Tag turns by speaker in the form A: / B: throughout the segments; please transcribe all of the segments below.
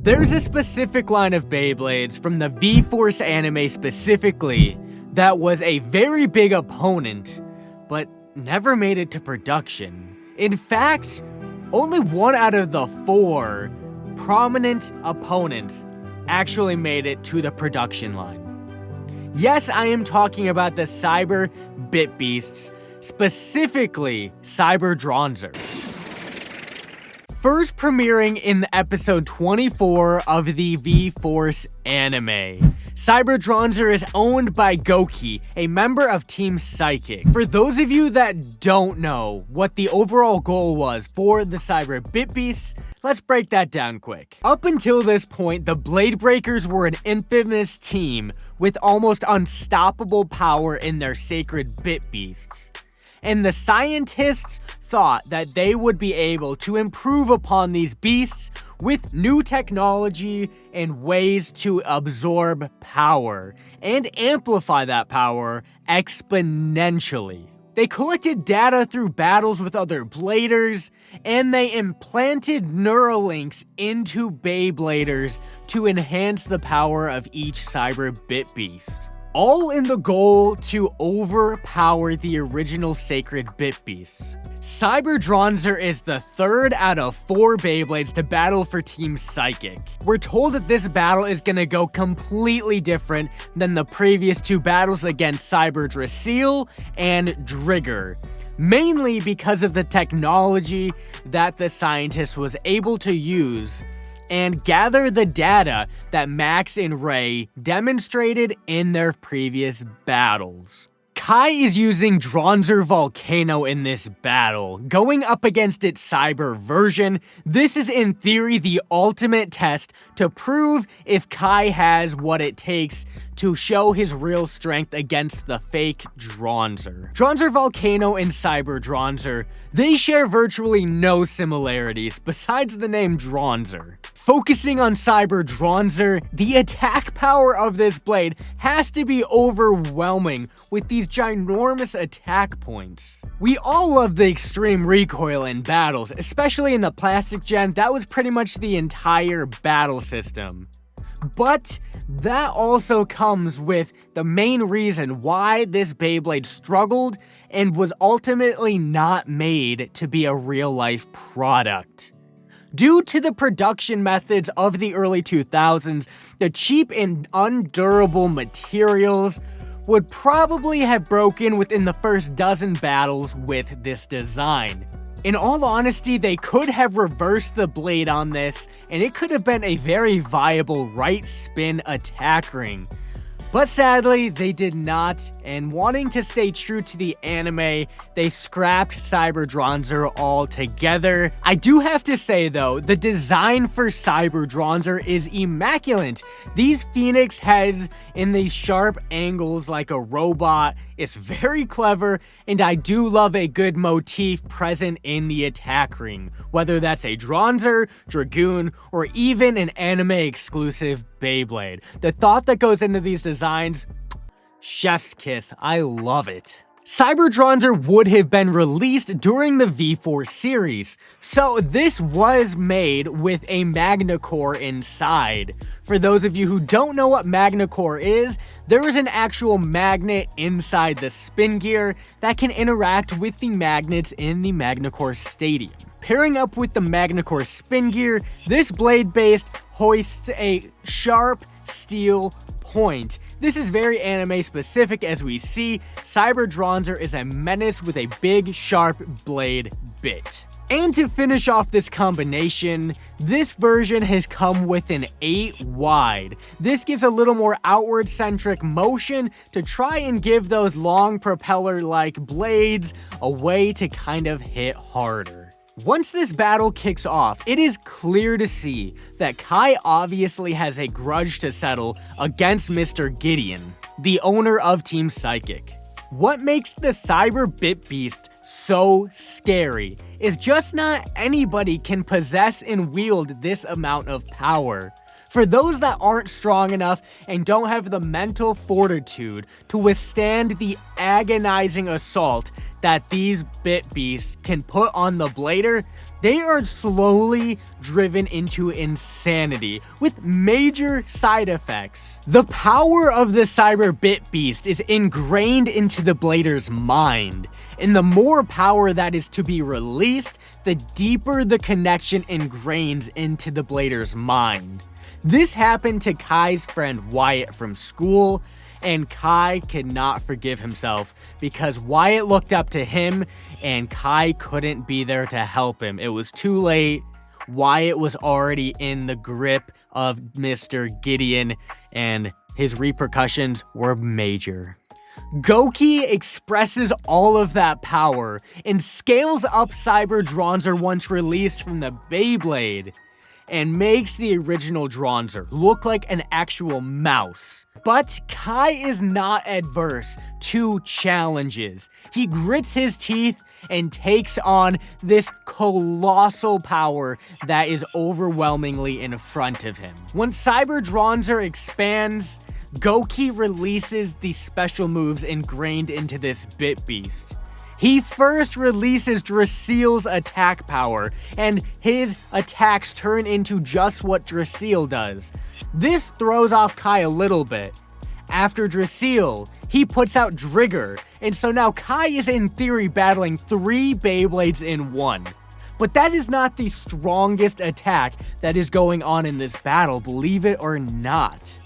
A: There's a specific line of Beyblades from the V-Force anime specifically that was a very big opponent, but never made it to production. In fact, only 1 out of the 4 prominent opponents actually made it to the production line. Yes, I am talking about the Cyber Bit Beasts, specifically Cyber Dranzer. First premiering in episode 24 of the V-Force anime. Cyber Dranzer is owned by Goki, a member of Team Psychic. For those of you that don't know what the overall goal was for the Cyber Bit Beasts, let's break that down quick. Up until this point, the Blade Breakers were an infamous team with almost unstoppable power in their sacred Bit Beasts. And the scientists thought that they would be able to improve upon these beasts with new technology and ways to absorb power and amplify that power exponentially. They collected data through battles with other Bladers, and they implanted Neuralinks into Beybladers to enhance the power of each Cyber Bit Beast. All in the goal to overpower the original Sacred Bit Beasts. Cyber Dranzer is the 3rd out of 4 Beyblades to battle for Team Psychic. We're told that this battle is gonna go completely different than the previous 2 battles against Cyber Drasil and Drigger, mainly because of the technology that the scientist was able to use and gather the data that Max and Ray demonstrated in their previous battles. Kai is using Dranzer Volcano in this battle, going up against its cyber version. This is in theory the ultimate test to prove if Kai has what it takes to show his real strength against the fake Dranzer. Dranzer Volcano and Cyber Dranzer, they share virtually no similarities besides the name Dranzer. Focusing on Cyber Dranzer, the attack power of this blade has to be overwhelming with these ginormous attack points. We all love the extreme recoil in battles, especially in the plastic gen. That was pretty much the entire battle system. But that also comes with the main reason why this Beyblade struggled and was ultimately not made to be a real-life product. Due to the production methods of the early 2000s, the cheap and undurable materials would probably have broken within the first dozen battles with this design. In all honesty, they could have reversed the blade on this, and it could have been a very viable right spin attack ring. But sadly, they did not, and wanting to stay true to the anime, they scrapped Cyber Dranzer altogether. I do have to say though, the design for Cyber Dranzer is immaculate. These phoenix heads in these sharp angles like a robot is very clever, and I do love a good motif present in the attack ring, whether that's a Dranzer, Dragoon, or even an anime exclusive Beyblade. The thought that goes into these designs, chef's kiss, I love it. Cyber Dranzer would have been released during the V-Force series, so this was made with a Magna-Core inside. For those of you who don't know what Magna-Core is, there is an actual magnet inside the spin gear that can interact with the magnets in the Magna-Core Stadium. Pairing up with the Magna-Core spin gear, this blade-based hoists a sharp steel point. This is very anime specific, as we see Cyber Dranzer is a menace with a big sharp blade bit. And to finish off this combination, this version has come with an 8 wide. This gives a little more outward centric motion to try and give those long propeller like blades a way to kind of hit harder. Once this battle kicks off, it is clear to see that Kai obviously has a grudge to settle against Mr. Gideon, the owner of Team Psychic. What makes the Cyber Bit Beast so scary is just not anybody can possess and wield this amount of power. For those that aren't strong enough and don't have the mental fortitude to withstand the agonizing assault that these Bit Beasts can put on the Blader, they are slowly driven into insanity with major side effects. The power of the Cyber Bit Beast is ingrained into the Blader's mind, and the more power that is to be released, the deeper the connection ingrains into the Blader's mind. This happened to Kai's friend Wyatt from school, and Kai could not forgive himself because Wyatt looked up to him and Kai couldn't be there to help him. It was too late. Wyatt was already in the grip of Mr. Gideon and his repercussions were major. Goki expresses all of that power and scales up Cyber Dranzer once released from the Beyblade and makes the original Dranzer look like an actual mouse. But Kai is not adverse to challenges. He grits his teeth and takes on this colossal power that is overwhelmingly in front of him. When Cyber Dranzer expands, Goki releases the special moves ingrained into this Bit Beast. He first releases Dracile's attack power, and his attacks turn into just what Dracile does. This throws off Kai a little bit. After Dracile, he puts out Drigger, and so now Kai is in theory battling 3 Beyblades in one. But that is not the strongest attack that is going on in this battle, believe it or not.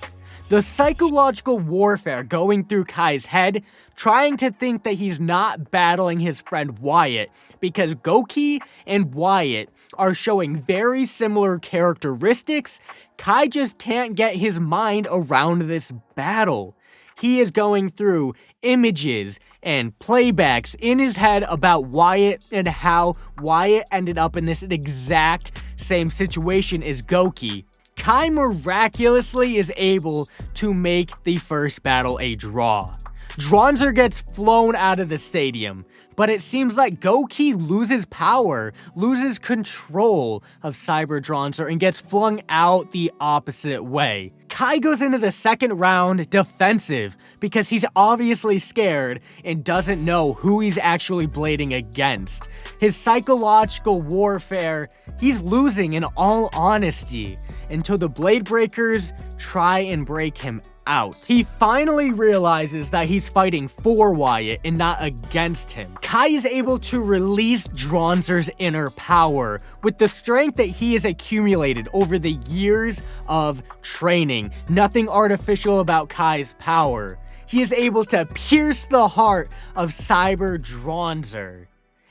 A: The psychological warfare going through Kai's head, trying to think that he's not battling his friend Wyatt, because Goki and Wyatt are showing very similar characteristics. Kai just can't get his mind around this battle. He is going through images and playbacks in his head about Wyatt and how Wyatt ended up in this exact same situation as Goki. Kai miraculously is able to make the first battle a draw. Dranzer gets flown out of the stadium, but it seems like Goki loses power, loses control of Cyber Dranzer, and gets flung out the opposite way. Kai goes into the second round defensive because he's obviously scared and doesn't know who he's actually blading against. His psychological warfare, he's losing in all honesty, until the Blade Breakers try and break him out. He finally realizes that he's fighting for Wyatt and not against him. Kai is able to release Dranzer's inner power with the strength that he has accumulated over the years of training. Nothing artificial about Kai's power. He is able to pierce the heart of Cyber Dranzer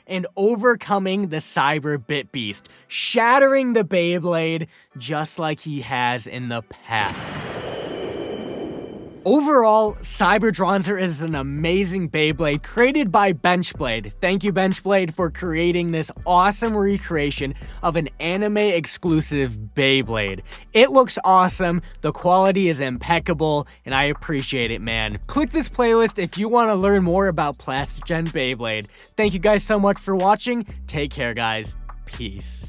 A: and overcoming the Cyber Bit Beast, shattering the Beyblade just like he has in the past. Overall, Cyber Dranzer is an amazing Beyblade created by Benchblade. Thank you, Benchblade, for creating this awesome recreation of an anime-exclusive Beyblade. It looks awesome, the quality is impeccable, and I appreciate it, man. Click this playlist if you want to learn more about Plastic Gen Beyblade. Thank you guys so much for watching. Take care, guys. Peace.